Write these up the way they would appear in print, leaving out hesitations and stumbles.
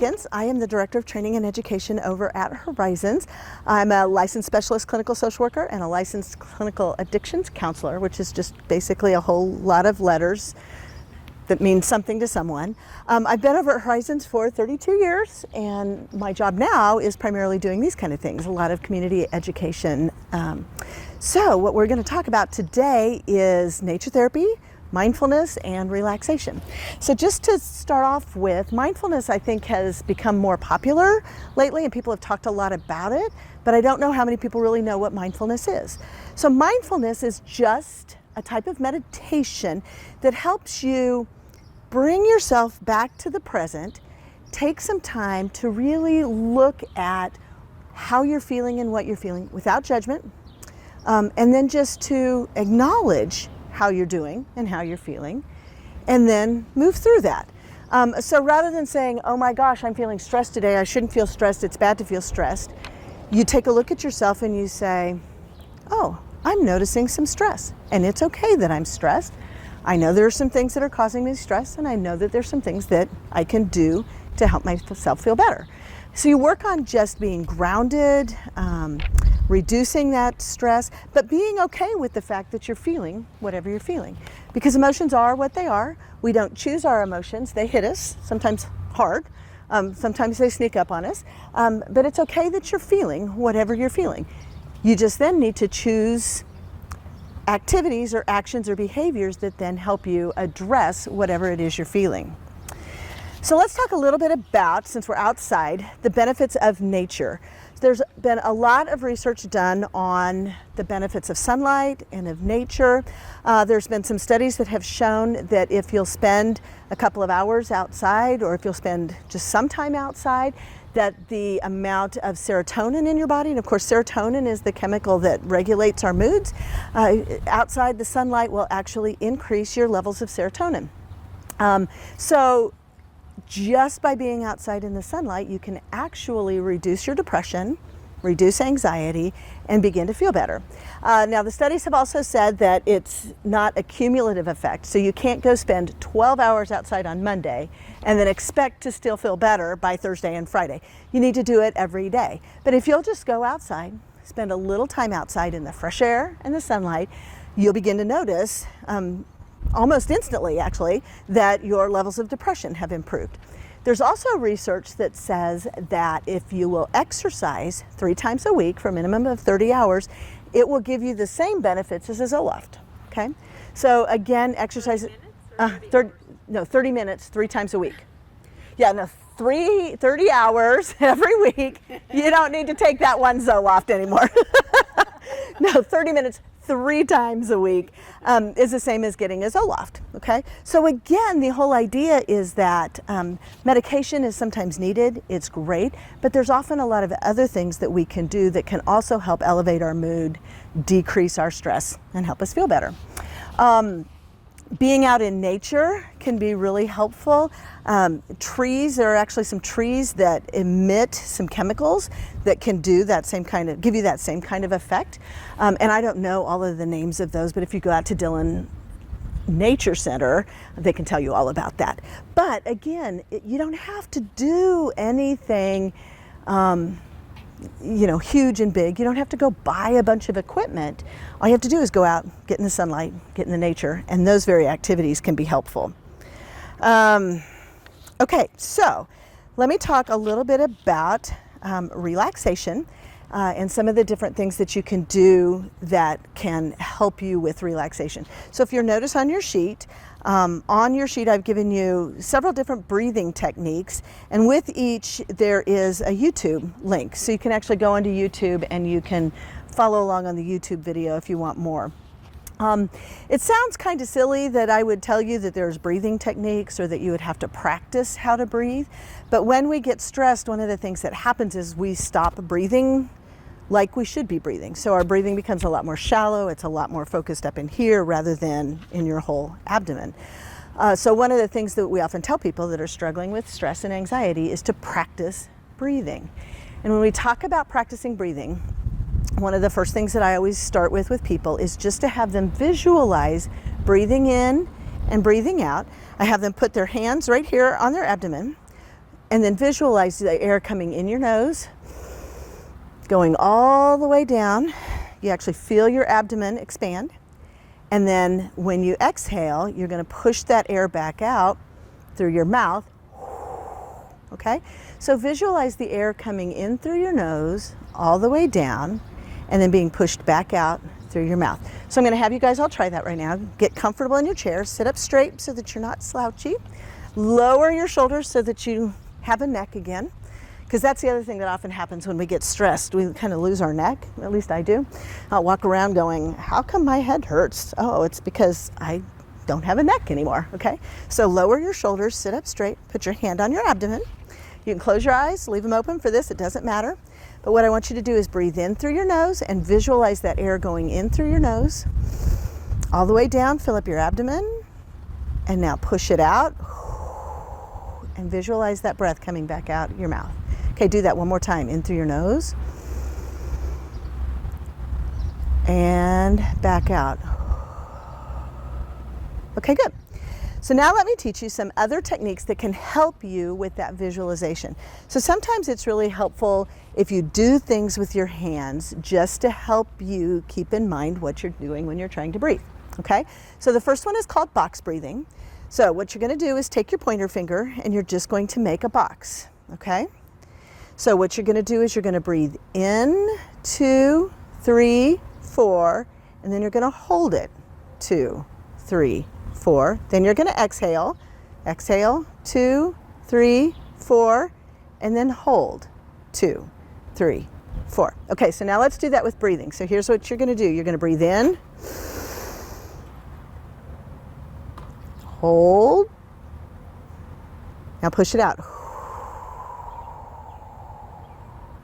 Jenkins. I am the Director of Training and Education over at Horizons. I'm a licensed specialist clinical social worker and a licensed clinical addictions counselor, which is just basically a whole lot of letters that means something to someone. I've been over at Horizons for 32 years, and my job now is primarily doing these kind of things, a lot of community education. So what we're going to talk about today is nature therapy, mindfulness, and relaxation. So just to start off with, mindfulness I think has become more popular lately and people have talked a lot about it, but I don't know how many people really know what mindfulness is. So mindfulness is just a type of meditation that helps you bring yourself back to the present, take some time to really look at how you're feeling and what you're feeling without judgment, and then just to acknowledge how you're doing and how you're feeling, and then move through that. So rather than saying, oh my gosh, I'm feeling stressed today, I shouldn't feel stressed, it's bad to feel stressed, you take a look at yourself and you say, oh, I'm noticing some stress, and it's okay that I'm stressed. I know there are some things that are causing me stress, and I know that there's some things that I can do to help myself feel better. So you work on just being grounded, reducing that stress, but being okay with the fact that you're feeling whatever you're feeling. Because emotions are what they are. We don't choose our emotions. They hit us, sometimes hard. Sometimes they sneak up on us. But it's okay that you're feeling whatever you're feeling. You just then need to choose activities or actions or behaviors that then help you address whatever it is you're feeling. So let's talk a little bit about, since we're outside, the benefits of nature. There's been a lot of research done on the benefits of sunlight and of nature. There's been some studies that have shown that if you'll spend a couple of hours outside, or if you'll spend just some time outside, that the amount of serotonin in your body, and of course serotonin is the chemical that regulates our moods, outside the sunlight will actually increase your levels of serotonin. So just by being outside in the sunlight, you can actually reduce your depression, reduce anxiety, and begin to feel better. Now the studies have also said that it's not a cumulative effect, so you can't go spend 12 hours outside on Monday and then expect to still feel better by Thursday and Friday. You need to do it every day. But if you'll just go outside, spend a little time outside in the fresh air and the sunlight, you'll begin to notice almost instantly actually, that your levels of depression have improved. There's also research that says that if you will exercise 3 times a week for a minimum of 30 hours, it will give you the same benefits as a Zoloft, okay? So again, exercise, 30 minutes, 3 times a week. Yeah, no, 30 hours every week. You don't need to take that one Zoloft anymore. No, 30 minutes, 3 times a week is the same as getting a Zoloft, okay? So again, the whole idea is that medication is sometimes needed, it's great, but there's often a lot of other things that we can do that can also help elevate our mood, decrease our stress, and help us feel better. Being out in nature can be really helpful. Trees, there are actually some trees that emit some chemicals that can do that same kind of, give you that same kind of effect. And I don't know all of the names of those, but if you go out to Dillon Nature Center, they can tell you all about that. But again, you don't have to do anything huge and big. You don't have to go buy a bunch of equipment. All you have to do is go out, get in the sunlight, get in the nature, and those very activities can be helpful. Okay, so let me talk a little bit about relaxation and some of the different things that you can do that can help you with relaxation. So if you'll notice on your sheet, I've given you several different breathing techniques, and with each there is a YouTube link. So you can actually go onto YouTube and you can follow along on the YouTube video if you want more. It sounds kind of silly that I would tell you that there's breathing techniques or that you would have to practice how to breathe, but when we get stressed, one of the things that happens is we stop breathing like we should be breathing. So our breathing becomes a lot more shallow, it's a lot more focused up in here rather than in your whole abdomen. So one of the things that we often tell people that are struggling with stress and anxiety is to practice breathing. And when we talk about practicing breathing, one of the first things that I always start with people is just to have them visualize breathing in and breathing out. I have them put their hands right here on their abdomen, And then visualize the air coming in your nose, going all the way down. You actually feel your abdomen expand. And then when you exhale, you're going to push that air back out through your mouth. Okay? So visualize the air coming in through your nose, all the way down, and then being pushed back out through your mouth. So I'm going to have you guys all try that right now. Get comfortable in your chair. Sit up straight so that you're not slouchy. Lower your shoulders so that you have a neck again. Because that's the other thing that often happens when we get stressed. We kind of lose our neck, at least I do. I'll walk around going, how come my head hurts? Oh, it's because I don't have a neck anymore, okay? So lower your shoulders, sit up straight, put your hand on your abdomen. You can close your eyes, leave them open for this, it doesn't matter. But what I want you to do is breathe in through your nose and visualize that air going in through your nose, all the way down, fill up your abdomen, and now push it out, and visualize that breath coming back out your mouth. Okay, do that one more time. In through your nose and back out. Okay, good. So now let me teach you some other techniques that can help you with that visualization. So sometimes it's really helpful if you do things with your hands just to help you keep in mind what you're doing when you're trying to breathe. Okay, so the first one is called box breathing. So what you're going to do is take your pointer finger and you're just going to make a box. Okay. So what you're going to do is you're going to breathe in, 2, 3, 4, and then you're going to hold it, 2, 3, 4. Then you're going to exhale, 2, 3, 4, and then hold, 2, 3, 4. Okay, so now let's do that with breathing. So here's what you're going to do. You're going to breathe in, hold, now push it out.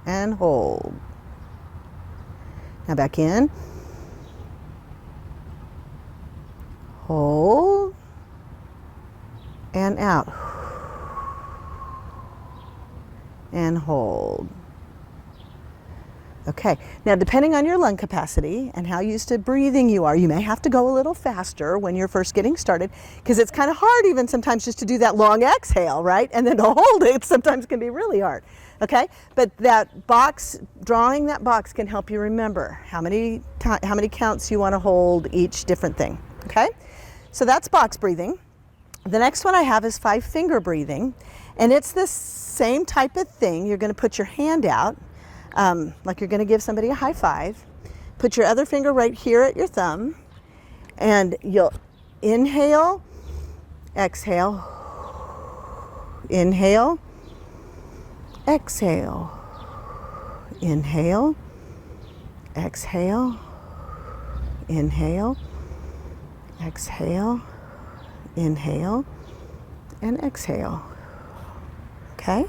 And hold. Now back in. Hold. And out. And hold. Okay, now depending on your lung capacity and how used to breathing you are, you may have to go a little faster when you're first getting started, because it's kind of hard even sometimes just to do that long exhale, right? And then to hold it sometimes can be really hard. Okay, but that box, drawing that box can help you remember how many counts you want to hold each different thing. Okay, so that's box breathing. The next one I have is 5-finger breathing, and it's the same type of thing. You're going to put your hand out like you're going to give somebody a high five. Put your other finger right here at your thumb, and you'll inhale, exhale, inhale, exhale, inhale, exhale, inhale, exhale, inhale, and exhale. Okay,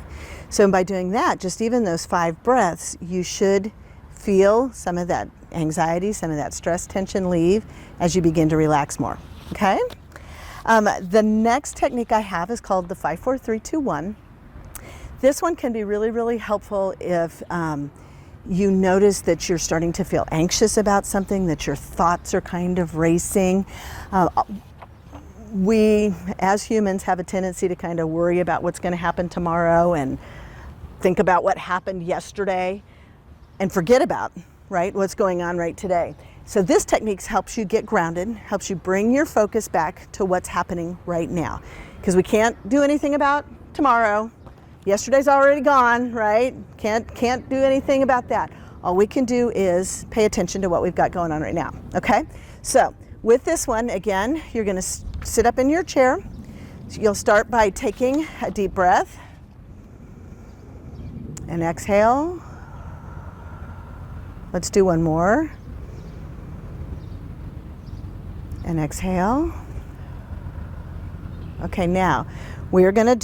so by doing that, just even those 5 breaths, you should feel some of that anxiety, some of that stress, tension leave as you begin to relax more. Okay, the next technique I have is called the 5, 4, 3, 2, 1. This one can be really, really helpful if you notice that you're starting to feel anxious about something, that your thoughts are kind of racing. We, as humans, have a tendency to kind of worry about what's going to happen tomorrow and think about what happened yesterday and forget about, right, what's going on right today. So this technique helps you get grounded, helps you bring your focus back to what's happening right now. Because we can't do anything about tomorrow. Yesterday's already gone, right? Can't do anything about that. All we can do is pay attention to what we've got going on right now, okay? So with this one, again, you're gonna sit up in your chair. So you'll start by taking a deep breath and exhale. Let's do one more. And exhale. Okay, now we're gonna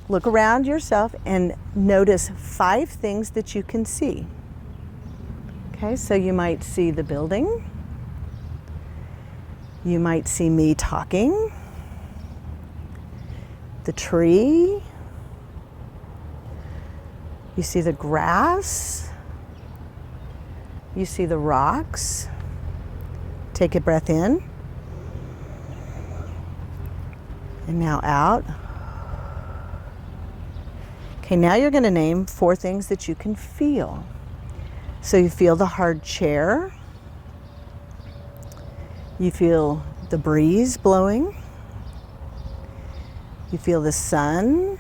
look around yourself and notice 5 things that you can see. Okay, so you might see the building. You might see me talking. The tree. You see the grass. You see the rocks. Take a breath in. And now out. Okay, now you're going to name 4 things that you can feel. So you feel the hard chair. You feel the breeze blowing. You feel the sun.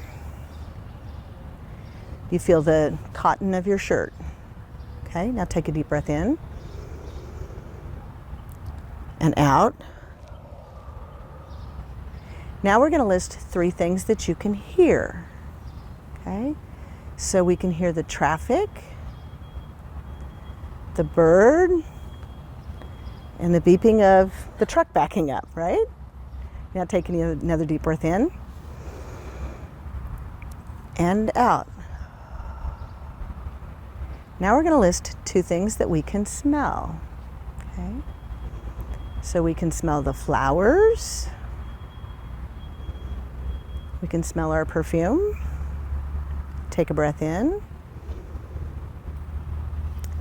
You feel the cotton of your shirt. Okay, now take a deep breath in and out. Now we're going to list 3 things that you can hear. Okay, so we can hear the traffic, the bird, and the beeping of the truck backing up, right? Now take another deep breath in and out. Now we're going to list 2 things that we can smell. Okay, so we can smell the flowers. We can smell our perfume. Take a breath in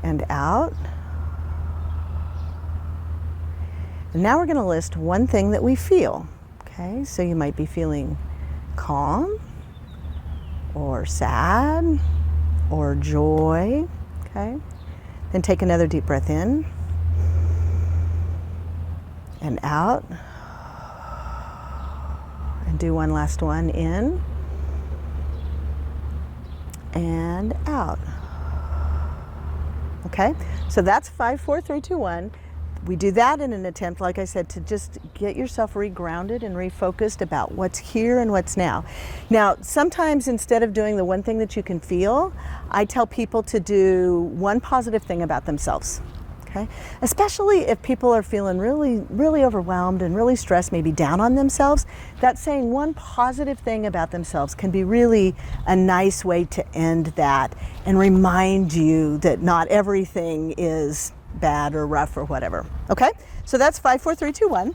and out. And now we're going to list 1 thing that we feel. Okay, so you might be feeling calm or sad or joy. Okay, then take another deep breath in and out. And do one last one in and out. Okay, so that's 5, 4, 3, 2, 1. We do that in an attempt, like I said, to just get yourself re-grounded and refocused about what's here and what's now. Now, sometimes instead of doing the 1 thing that you can feel, I tell people to do 1 positive thing about themselves. Okay? Especially if people are feeling really, really overwhelmed and really stressed, maybe down on themselves, that saying 1 positive thing about themselves can be really a nice way to end that and remind you that not everything is bad or rough or whatever. Okay, so that's 5, 4, 3, 2, 1.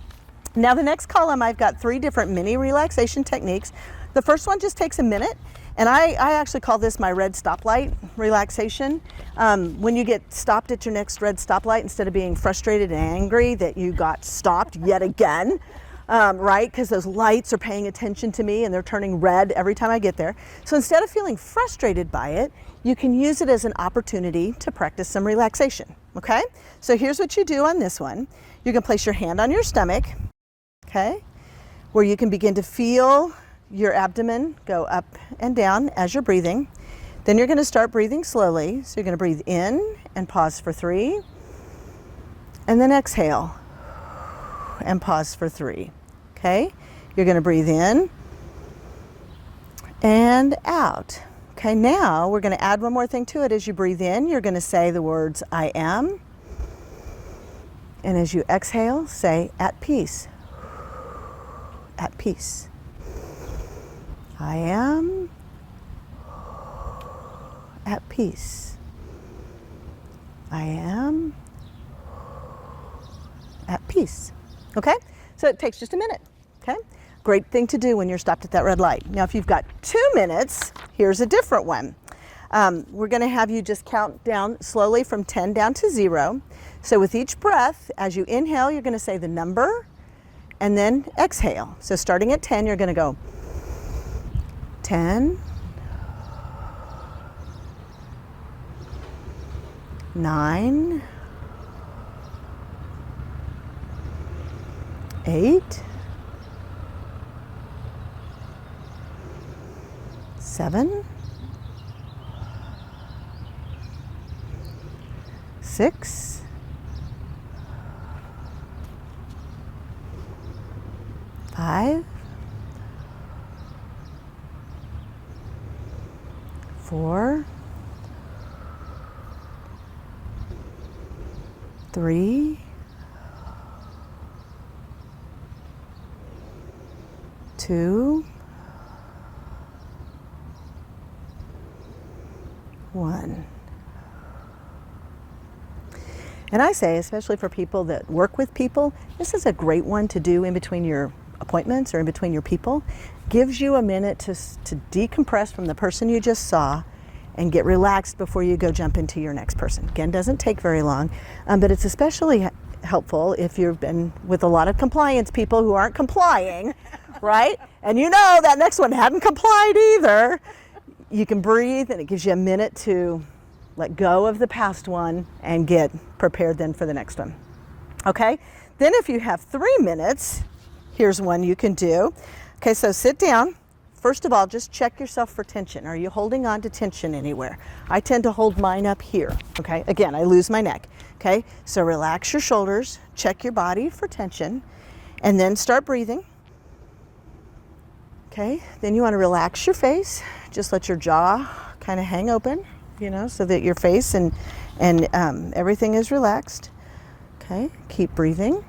Now the next column, I've got 3 different mini relaxation techniques. The first one just takes a minute, and I actually call this my red stoplight relaxation. When you get stopped at your next red stoplight, instead of being frustrated and angry that you got stopped yet again, right? Because those lights are paying attention to me and they're turning red every time I get there. So instead of feeling frustrated by it, you can use it as an opportunity to practice some relaxation. Okay, so here's what you do on this one. You can place your hand on your stomach, okay, where you can begin to feel your abdomen go up and down as you're breathing. Then you're going to start breathing slowly. So you're going to breathe in and pause for 3, and then exhale and pause for 3. Okay, you're going to breathe in and out. Okay, now we're going to add 1 more thing to it. As you breathe in, you're going to say the words, I am. And as you exhale, say, at peace. At peace. I am at peace. I am at peace. Okay, so it takes just a minute. Okay, great thing to do when you're stopped at that red light. Now, if you've got 2 minutes, here's a different one. We're going to have you just count down slowly from 10 down to 0. So with each breath, as you inhale, you're going to say the number and then exhale. So starting at 10, you're going to go 10, 9, 8, 7, 6, 5, 4, 3, 2, 1. And I say, especially for people that work with people, this is a great one to do in between your appointments or in between your people. Gives you a minute to decompress from the person you just saw and get relaxed before you go jump into your next person. Again, doesn't take very long, but it's especially helpful if you've been with a lot of compliance people who aren't complying, right? And you know that next one hadn't complied either. you can breathe, and it gives you a minute to let go of the past one and get prepared then for the next one. Okay, then if you have 3 minutes, here's one you can do. Okay, so sit down. First of all, just check yourself for tension. Are you holding on to tension anywhere? I tend to hold mine up here. Okay, again, I lose my neck. Okay, so relax your shoulders, check your body for tension, and then start breathing. Okay, then you want to relax your face. Just let your jaw kind of hang open, so that your face and everything is relaxed. Okay, keep breathing.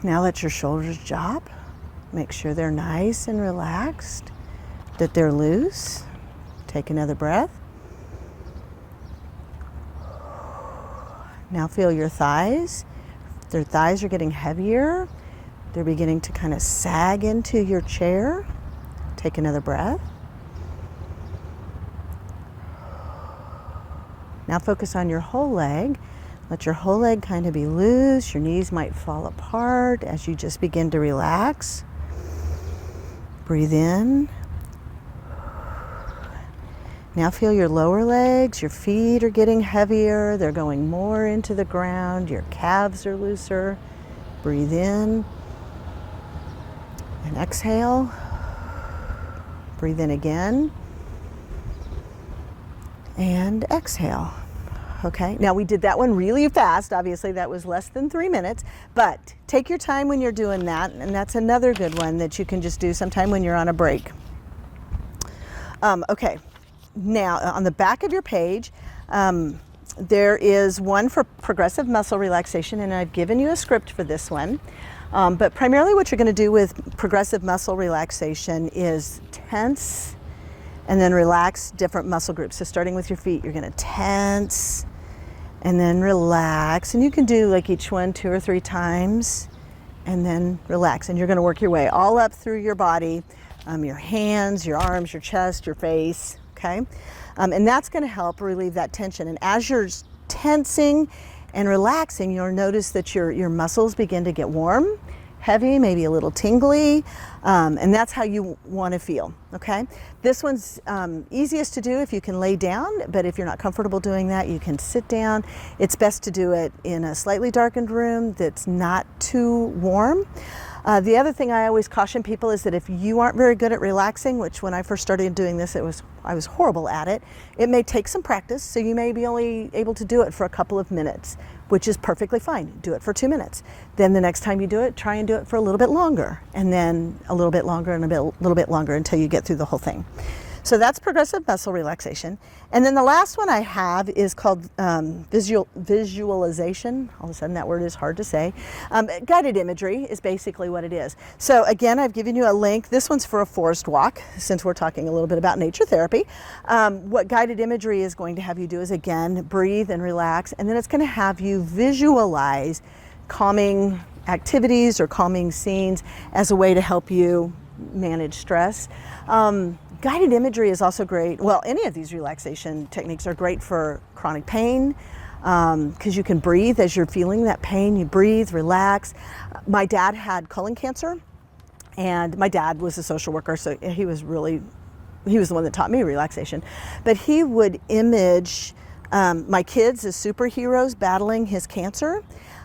Now let your shoulders drop. Make sure they're nice and relaxed, that they're loose. Take another breath. Now feel your thighs. Their thighs are getting heavier. They're beginning to kind of sag into your chair. Take another breath. Now focus on your whole leg. Let your whole leg kind of be loose. Your knees might fall apart as you just begin to relax. Breathe in. Now feel your lower legs. Your feet are getting heavier. They're going more into the ground. Your calves are looser. Breathe in. And exhale. Breathe in again. And exhale. Okay, now we did that one really fast. Obviously that was less than 3 minutes, but take your time when you're doing that, and that's another good one that you can just do sometime when you're on a break. Okay, now on the back of your page, there is one for progressive muscle relaxation, and I've given you a script for this one. But primarily what you're going to do with progressive muscle relaxation is tense and then relax different muscle groups. So starting with your feet, you're going to tense and then relax. And you can do like each one 2 or 3 times and then relax. And you're going to work your way all up through your body, your hands, your arms, your chest, your face, okay? And that's going to help relieve that tension. And as you're tensing and relaxing, you'll notice that your muscles begin to get warm, heavy, maybe a little tingly, and that's how you want to feel, okay? This one's easiest to do if you can lay down, but if you're not comfortable doing that, you can sit down. It's best to do it in a slightly darkened room that's not too warm. The other thing I always caution people is that if you aren't very good at relaxing, which when I first started doing this, I was horrible at it. It may take some practice, so you may be only able to do it for a couple of minutes, which is perfectly fine. Do it for 2 minutes. Then the next time you do it, try and do it for a little bit longer, and then a little bit longer and a little bit longer until you get through the whole thing. So that's progressive muscle relaxation. And then the last one I have is called visualization. All of a sudden that word is hard to say. Guided imagery is basically what it is. So again, I've given you a link. This one's for a forest walk, since we're talking a little bit about nature therapy. What guided imagery is going to have you do is, again, breathe and relax, and then it's going to have you visualize calming activities or calming scenes as a way to help you manage stress. Guided imagery is also great. Well, any of these relaxation techniques are great for chronic pain, because you can breathe as you're feeling that pain. You breathe, relax. My dad had colon cancer, and my dad was a social worker, so he was the one that taught me relaxation. But he would image my kids as superheroes battling his cancer.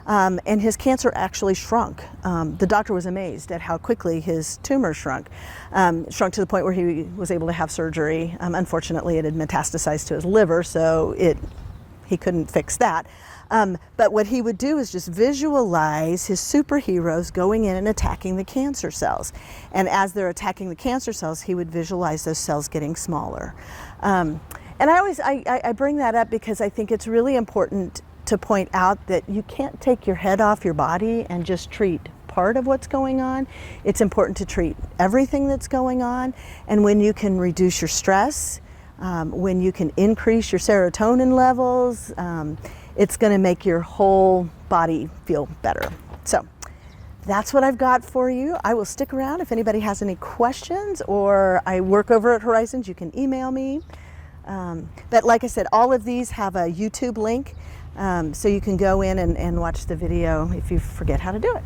And his cancer actually shrunk. The doctor was amazed at how quickly his tumor shrunk. Shrunk to the point where he was able to have surgery. Unfortunately, it had metastasized to his liver, so he couldn't fix that. But what he would do is just visualize his superheroes going in and attacking the cancer cells. And as they're attacking the cancer cells, he would visualize those cells getting smaller. And I bring that up because I think it's really important to point out that you can't take your head off your body and just treat part of what's going on. It's important to treat everything that's going on. And when you can reduce your stress, when you can increase your serotonin levels, it's going to make your whole body feel better. So that's what I've got for you. I will stick around if anybody has any questions, or I work over at Horizons. You can email me. But like I said, all of these have a YouTube link. So you can go in and watch the video if you forget how to do it.